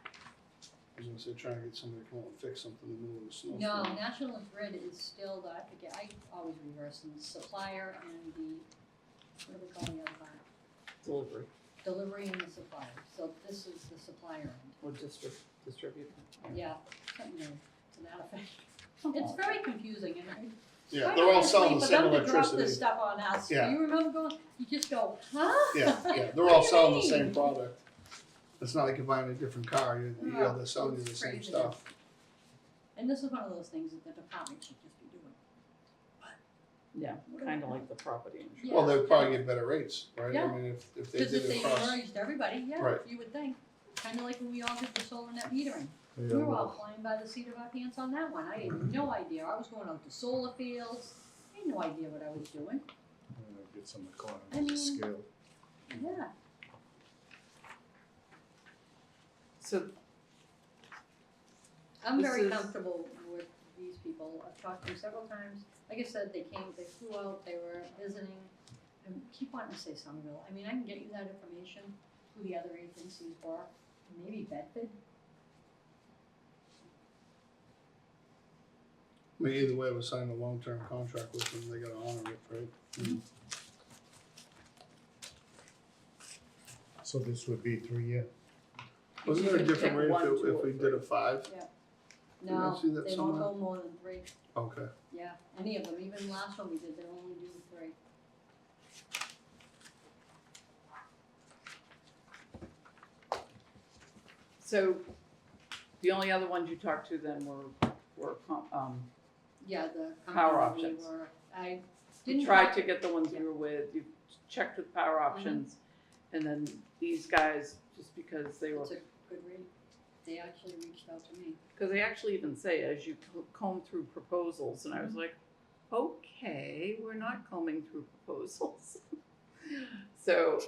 I was gonna say, trying to get somebody to come out and fix something in the middle of the snowstorm. No, National Grid is still the, I forget, I always reverse them, supplier and the, what do we call the other part? Delivery, Delivery and the supplier, so this is the supplier end. or distribute. Yeah, something to that effect. It's very confusing and Yeah, quite they're all honestly, selling the same For them to drop electricity. this stuff on us, Yeah. you remember going, you just go, huh? Yeah, they're What all do you selling the mean? same product. It's not like you're buying a different car, you know, No, they're selling you the it's same crazy. stuff. And this is one of those things that the department should just be doing. Yeah, kinda like the property insurance. Yeah. Well, they'd probably get better rates, right? Yeah. I mean, if they Because did if it they across, merged everybody, yeah, Right. you would think, kinda like when we all did the solar net metering. Yeah, We were all well, flying by the seat of our pants on that one, I had no idea, I was going out to solar fields, I had no idea what I was doing, get some I economies mean- of scale. yeah. So, I'm This very is- comfortable with these people, I've talked to them several times, like I said, they flew out, they were visiting, I keep wanting to say Somerville, I mean, I can get you that information, who the other agencies were, maybe Bedford. I mean, either way, we signed a long-term contract with them, they gotta honor it, right? So this would be 3-year? Wasn't there a You different pick rate one, two, if or we did a 5? Did I No, see that they won't somewhere? go more than 3, Okay, yeah, any of them, even last one we did, they'll only do 3. so, the only other ones you talked to then were, Yeah, the Power company we Options. were, I you didn't. tried talk- to get the ones you were with, you checked with Power Options, and then these guys, just because they were, It's a good rate, they actually reached out to me. because they actually even say, as you comb through proposals, and I was like, okay, we're not combing through proposals. So,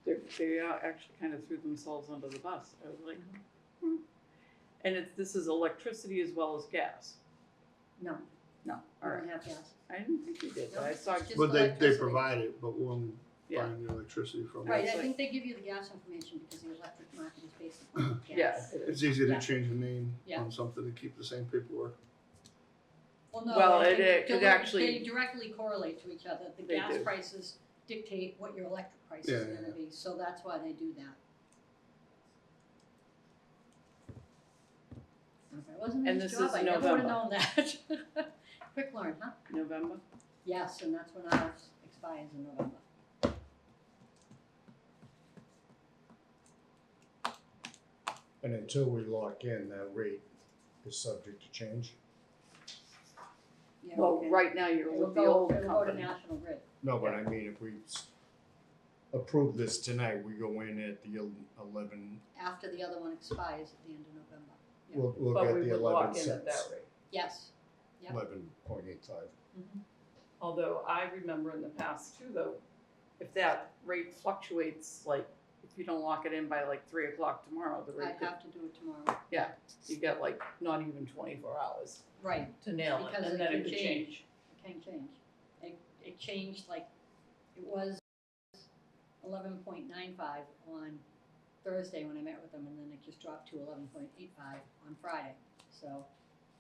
they actually kind of threw themselves under the bus, I was like, And this is electricity as well as gas? No, No, we alright, don't have gas. I didn't think you did, but I No, saw, just but they electricity. provide it, but we're only Yeah. buying the electricity from Right, it's I like- think they give you the gas information because the electric market is based on gas. yeah, it is. It's easier Yeah. to change the name Yeah. on something and keep the same paperwork. Well, no, Well, they it actually- they directly correlate to each other, the They gas do. prices dictate what your electric price Yeah, is yeah, gonna yeah. be, so that's why they do that. If it wasn't And his this job, is I never would've November. known that. Quick learn, huh? November? Yes, and that's when ours expires in November. And until we lock in, that rate is subject to change? Yeah, Well, okay. right now you're It'll with the go- old It'll go to company. National Grid. No, but I mean, if we approve this tonight, we go in at the 11, After the other one expires at the end of November. Yeah. we'll But get we the would 11 lock in at that cents. rate. Yes. Yep. 11.85. Mhm. Although I remember in the past too, though, if that rate fluctuates, like if if you don't lock it in by like 3 o'clock tomorrow, the I'd rate could, have to do it tomorrow. you get like not even 24 hours Right, to nail it, Because and it then it could could change. it can change. It changed like, it was 11.95 on Thursday when I met with them, and then it just dropped to 11.85 on Friday, so,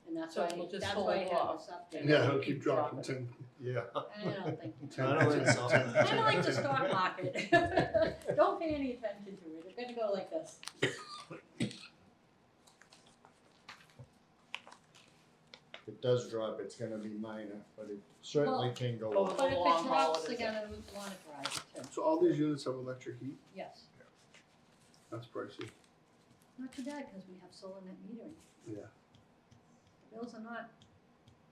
and that's So why, we'll just that's hold why I had off. this update. Yeah, it'll keep dropping dropping. 10. Yeah. I don't think, I don't think so. kind of like the stock market. Don't pay any attention to it, it's gonna go like this. If it does drop, it's gonna be minor, but it certainly Well- can go Oh, up. But if it long haul, drops, it they're is. gonna monetize it too, So all these units have electric heat? yes. That's pricey. Not too bad, because we have solar net metering. Yeah. The bills are not,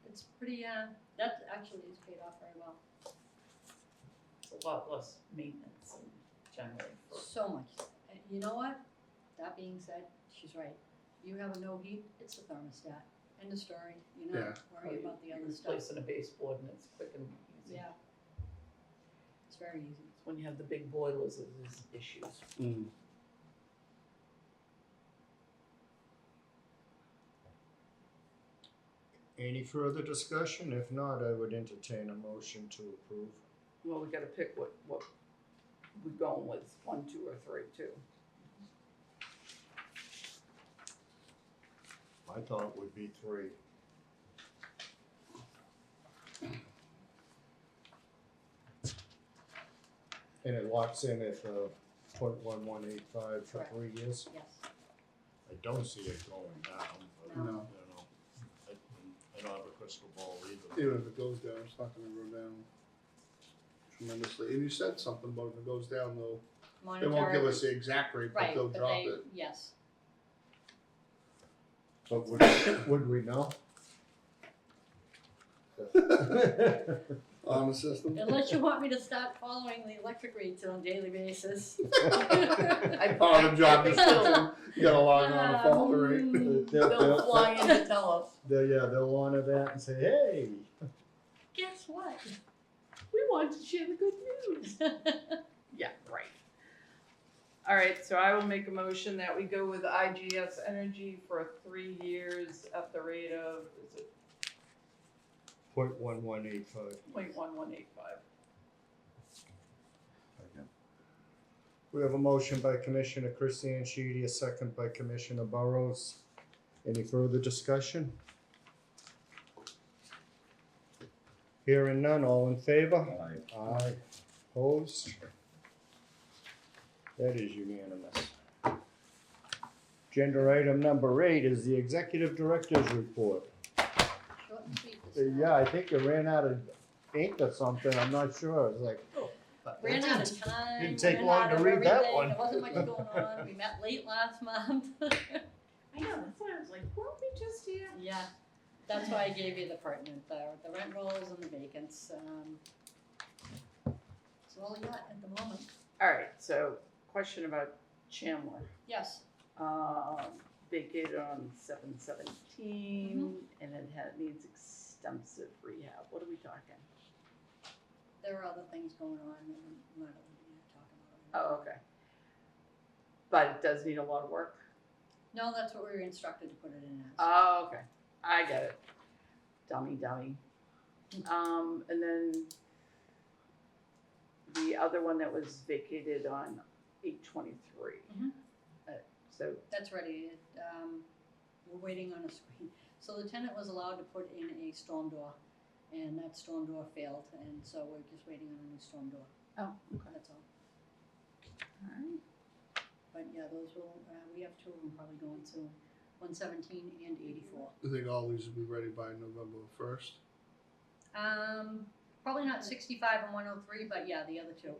it's pretty, that actually is paid off very well, It's a lot less maintenance and generally for so much. And you know what? That being said, she's right. You have a no heat, it's the thermostat. End of story. You're not Well, worried you- about the you're other stuff. replacing a baseboard and it's quick and easy. Yeah. It's very easy. It's when you have the big boilers, there's issues. Mm. Any further discussion? If not, I would entertain a motion to approve. Well, we gotta pick what we're going with, 1, 2, or 3, too. I thought it would be 3. And it locks in at .1185 for Correct. 3 years. Yes. I don't see it going down, but, No. No. you know, I don't have a crystal ball either. Even if it goes down, it's not gonna go down tremendously. And you said something about if it goes down though, they won't give us the exact rate, but Right, they'll but drop they, it. yes. But would we know? On the system. Unless you want me to start following the electric rates on a daily basis. On the job description, you gotta log on and follow the rate. They'll fly in to tell us, They'll honor that and say, hey. Guess what? we want to share the good news. Yeah, right. All right, so I will make a motion that we go with IGS Energy for 3 years at the rate of, is it .1185. 0.1185? We have a motion by Commissioner Christian Sheedy, a second by Commissioner Burrows. Any further discussion? Hearing none, all in favor? Aye. Aye. Opposed? That is unanimous. Agenda item number 8 is the Executive Director's Report. Short and sweet this time. Yeah, I think you ran out of ink or something, I'm not sure, it's like. Ran out of time. Didn't take ran long out to of read that everything. one. There wasn't much going on. We met late last month. I know, that's why I was like, weren't we just here? Yeah, that's why I gave you the pertinent, the rent rolls and the vacants. That's all I got at the moment. All right, so question about Chandler. Yes, Vacated on 7/17, and it needs extensive rehab. What are we talking? there are other things going on that I'm not talking about. Oh, okay. But it does need a lot of work. No, that's what we were instructed to put it in as. Oh, okay. I get it. Dummy. And then the other one that was vacated on 8/23. Mhm. So, That's ready. We're waiting on a screen. So the tenant was allowed to put in a storm door, and that storm door failed, and so we're just waiting on a new storm door. oh, okay. That's all. Alright. But yeah, those will, we have 2 of them probably going soon, 117 and 84. I think all these will be ready by November 1st. Probably not 65 and 103, but yeah, the other 2.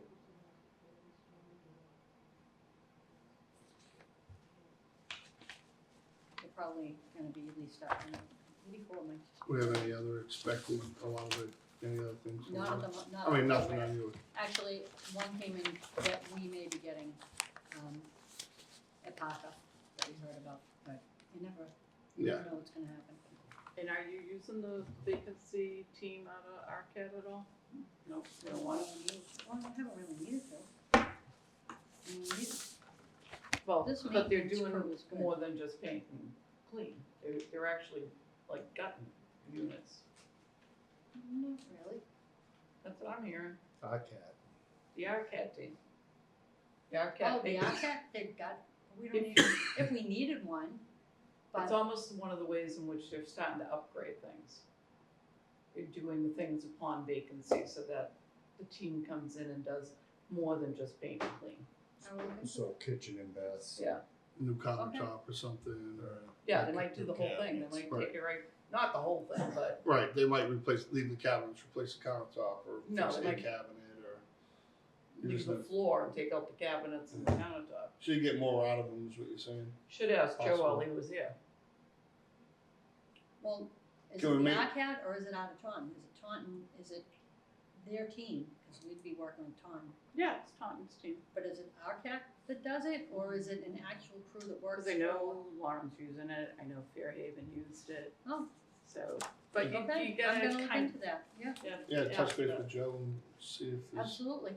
They're probably gonna be at least up, 84 might just be. We have any other expected, a lot of it, any other things? going Not on? at the, not. I mean, at the nothing moment. on you. Actually, one came in that we may be getting, at Parker, that we heard about, but you never Yeah. know what's gonna happen. And are you using the vacancy team out of Arcad at all? No, you don't want it? Well, I haven't really needed to. I mean, Well, This but they're maintenance doing crew is good. more than just paint and clean. They're actually like gutting units. Not really. That's what I'm hearing. ECAT. The ECAT team. The Oh, ECAT, the ECAT, they've got, we don't need, if we needed one, it's but, almost one of the ways in which they're starting to upgrade things. They're doing the things upon vacancy so that the team comes in and does more than just paint and clean. I will look into So kitchen and baths. Yeah, New countertop or something, or, yeah, they might do the whole thing. They might Right. take it right, not the whole thing, but right, they might leave the cabinets, replace the countertop, or No, fix they a might- cabinet, or. leave Use the the- floor and take out the cabinets and the countertop. So you get more out of them, is what you're saying? Should ask Joe Possible. while he was here. well, is it Can we the make- ECAT or is it out of Taunton? Is it Taunton, is it their team? Because we'd be working with Taunton. Yeah, it's Taunton's team. But is it our cat that does it, or is it an actual crew that works? Because I know Lauren's using it, I know Fairhaven used it, Oh, so, but you okay, I'm gotta gonna look kind into that, yeah, Yeah, touch base that. with Joe and see if there's, absolutely.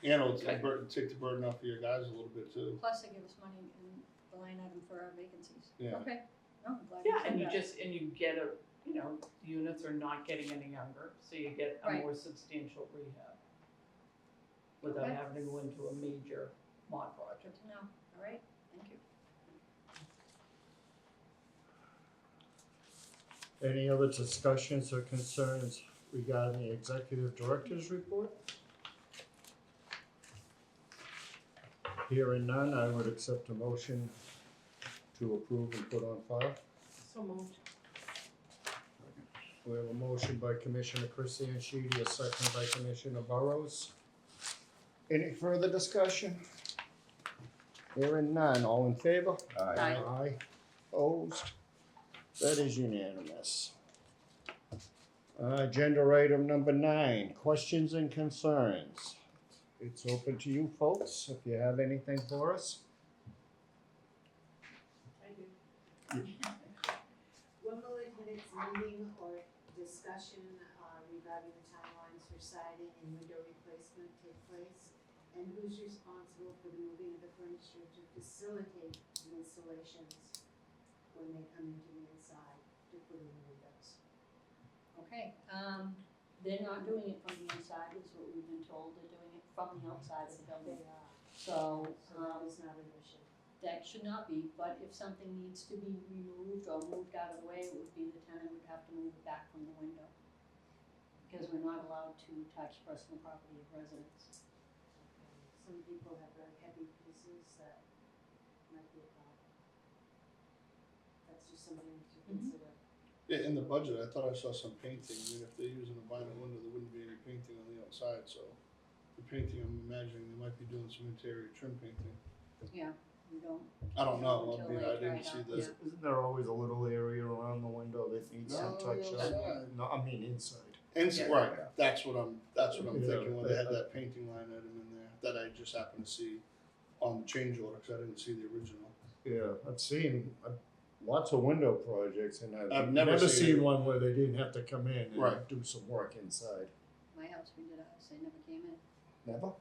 and it'll Okay. take the burden off of your guys a little bit too. Plus they give us money in the line item for our vacancies. Yeah. Okay, no, I'm glad you Yeah, said and you that. just, and you get a, you know, units are not getting any younger, so you get a Right. more substantial rehab. Without Okay. having to go into a major mod project. Good to know, all right, thank you. Any other discussions or concerns regarding the executive director's report? Hearing none, I would accept a motion to approve and put on file. So moved. We have a motion by Commissioner Christian Sheedy, a second by Commissioner Burrows. Any further discussion? Hearing none, all in favor? Aye. Aye. Opposed? That is unanimous. Agenda item number 9, questions and concerns. It's open to you folks, if you have anything for us. I do. When will the next meeting or discussion regarding the town lines for siding and window replacement take place? And who's responsible for the moving of the furniture to facilitate the installations when they come into the inside to put in the windows? Okay, they're not doing it from the inside, is what we've been told, they're doing it from the outside of the building. They are, So, so that is not an issue. that should not be, but if something needs to be removed or moved out of the way, it would be the tenant would have to move it back from the window. Because we're not allowed to touch personal property of residents. Some people have very heavy pieces that might be a problem. That's just something to consider. Yeah, in the budget, I thought I saw some painting, I mean, if they're using a vinyl window, there wouldn't be any painting on the outside, so. The painting, I'm imagining they might be doing some interior trim painting. Yeah, we don't, I don't know, I Until mean, they I try didn't it see out, the, yeah. Isn't there always a little area around the window that needs some No, touch up? outside. No, I mean inside. Yeah. right, that's what I'm Yeah, thinking, when they had but- that painting line item in there, that I just happened to see on the change order, cause I didn't see the original. Yeah, I've seen lots of window projects and I've never never seen seen it. one where they didn't have to come in and Right. do some work inside. my house, we did ours, they never came in. Never?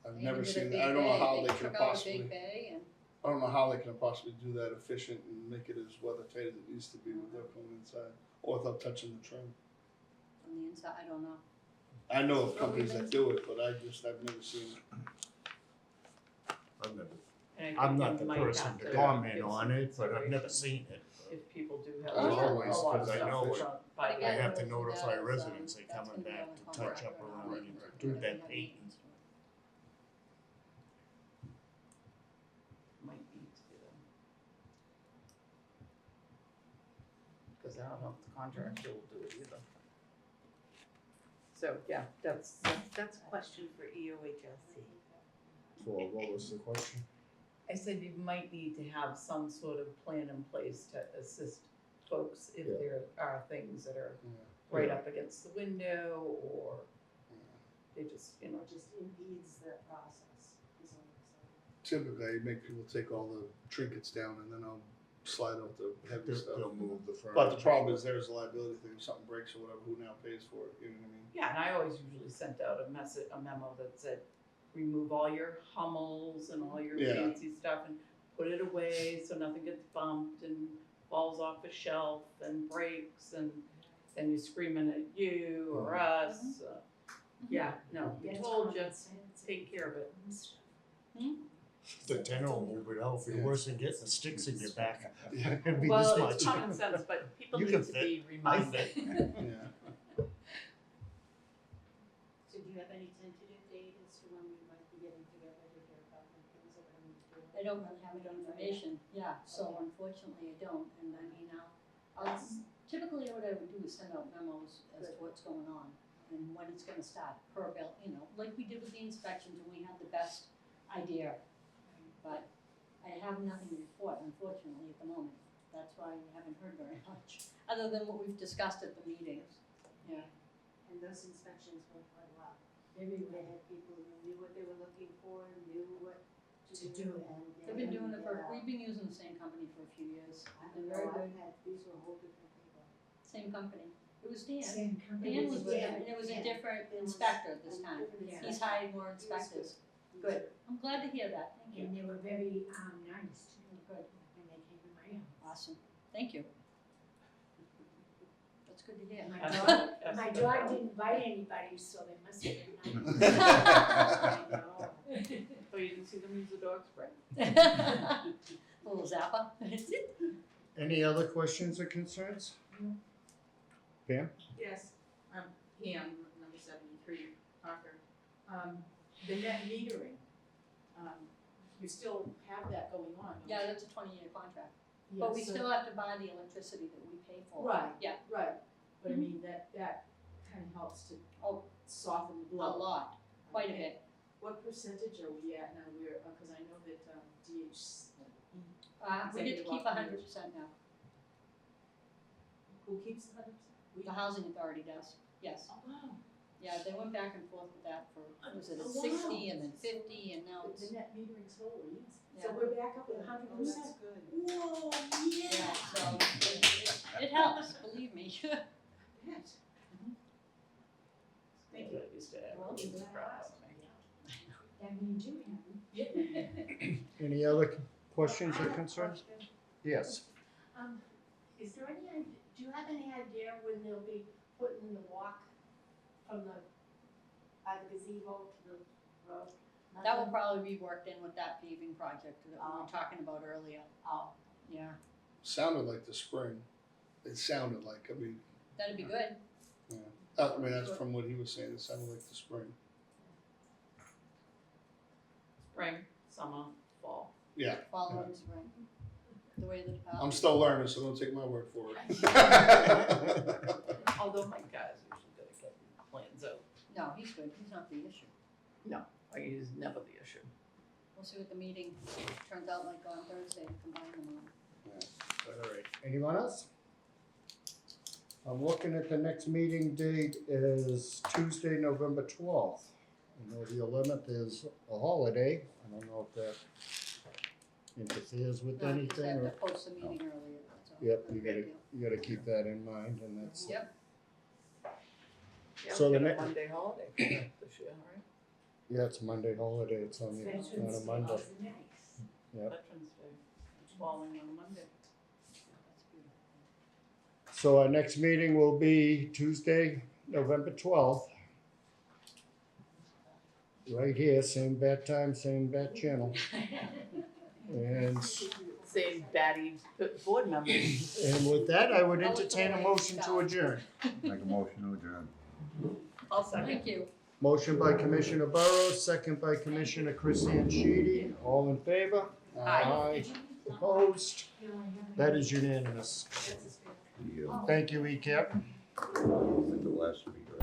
I've They never even did a seen, big I don't know bay. how they They can took out a possibly, big bay and, I don't know how they can possibly do that efficient and make it as weather tight as it needs to be without going inside, or without touching the trim. from the inside, I don't know. I know of companies that do it, but I've never seen it. I've never. And I I'm think not you the might person have to to comment give on some it, but I've never consideration seen it. If people do have Oh, a yeah. lot of Always, 'cause I stuff know in it. front, But but again, I have to those are notify those, residents they that's coming gonna be back on to the touch contract up or around not. and Right. do Whatever that that paint. means. might need to be done. Cause I don't know if the contractor will do it either. So, yeah, that's a question for EOHLC. So what was the question? I said you might need to have some sort of plan in place to assist folks if Yeah. there are things that are Yeah. right Yeah. up against the window or they just, you know, It just impedes the process, is all I'm saying. Typically, I make people take all the trinkets down and then I'll slide out the heavy They'll stuff. move the furniture. But the problem is there's a liability thing, if something breaks or whatever, who now pays for it, you know what I mean? yeah, and I always usually sent out a memo that said, remove all your Hummels and all your Yeah. fancy stuff and put it away so nothing gets bumped and falls off a shelf and breaks and then you're screaming at you or us. Yeah, no, we told you, take care of it. The tenor will move it out, if you're Yeah. worse than getting the sticks in your back. Yeah. It'd be Well, this it's much. common sense, but people You need can to fit. be I reminded. Yeah. So do you have any tentative date as to when we might be getting together to hear about when things are going to do? I don't really have any information, yeah, so unfortunately I don't, and I mean, I'll, typically what I would do is send out memos as to what's going on and when it's gonna start per bill, you know, like we did with the inspections and we had the best idea. But I have nothing to report unfortunately at the moment, that's why you haven't heard very much, other than what we've discussed at the meetings, yeah. And those inspections went quite well. They Everywhere. had people who knew what they were looking for, knew what to To do, do. and they. They've been doing it for, we've been using the same company for a few years, I they're don't very know, good, I've had, these were whole different people. same company, it was Dan. Same company. Dan was with Dan, them, and it was a Dan. different It was inspector this a time. different Yeah. He's inspector. hiring more He was inspectors. He was Good. I'm glad to hear that, thank you. And they were very nice too, Good, when they came to my house. awesome, thank you. That's good to hear. My That's dog, that's my the dog problem. didn't bite anybody, so they must have been nice. I know. Oh, you didn't see them use the dog spray? Little zapper. Any other questions or concerns? Pam? Yes, Pam, number 73, Parker. The net metering, you still have that going on, don't you? Yeah, that's a 20-year contract, but we Yeah, so- still have to buy the electricity that we pay for. Right, Yeah, right, but I mean, that kind of helps to Oh. soften the a blow. lot, quite a Okay. bit. What percentage are we at now? We're, because I know that DH, We get to keep Executive 100% now. who keeps 100%? We? The housing authority does, yes. Oh, wow. Yeah, they went back and forth with that for, what was it, Oh, 60 wow. and then 50 and now it's, The net metering's whole, yes. Yeah. So we're back up at 100%? Oh, that's good. Whoa, yeah, yeah. so it helps, believe me. Bet. Thank you. I used to have Well, a yeah. problem. That means you have. Any other questions or concerns? Yes. Is there any, do you have any idea when they'll be putting the walk from the gazebo to the road? That will probably be worked in with that paving project that we were Oh. talking about earlier. Oh, Yeah, Sounded like the spring. It sounded like, I mean, that'd be good. that's from what he was saying, it sounded like the spring. Spring, summer, fall. Yeah, Fall and spring. The way that. I'm still learning, so don't take my word for it. Although my guy's usually good at getting plans out. No, he's good, he's not the issue. Like, he's never the issue. We'll see what the meeting turns out like on Thursday to combine them on. All right. Anyone else? I'm looking at the next meeting date is Tuesday, November 12th. I know the 11th is a holiday. I don't know if that interferes with No, you just anything. have to Or, post the meeting earlier, that's all. yep, No you big gotta, deal. you gotta keep that in mind, and that's. Yep, Yeah, So we the got a ne- Monday holiday this year, right? Yeah, it's Monday holiday. It's on the, Veterans on a Day Monday. is nice. Yep. Veterans Day, falling on a Monday. that's beautiful. So our next meeting will be Tuesday, November 12th. Right here, same bat time, same bat channel. And, Same batty board members. and with that, I would entertain a motion to adjourn. Make a motion to adjourn. I'll second. Thank you. Motion by Commissioner Burrows, second by Commissioner Christian Sheedy. All in favor? Aye. Opposed? That is unanimous. The, Thank you, ECAT. the last speaker.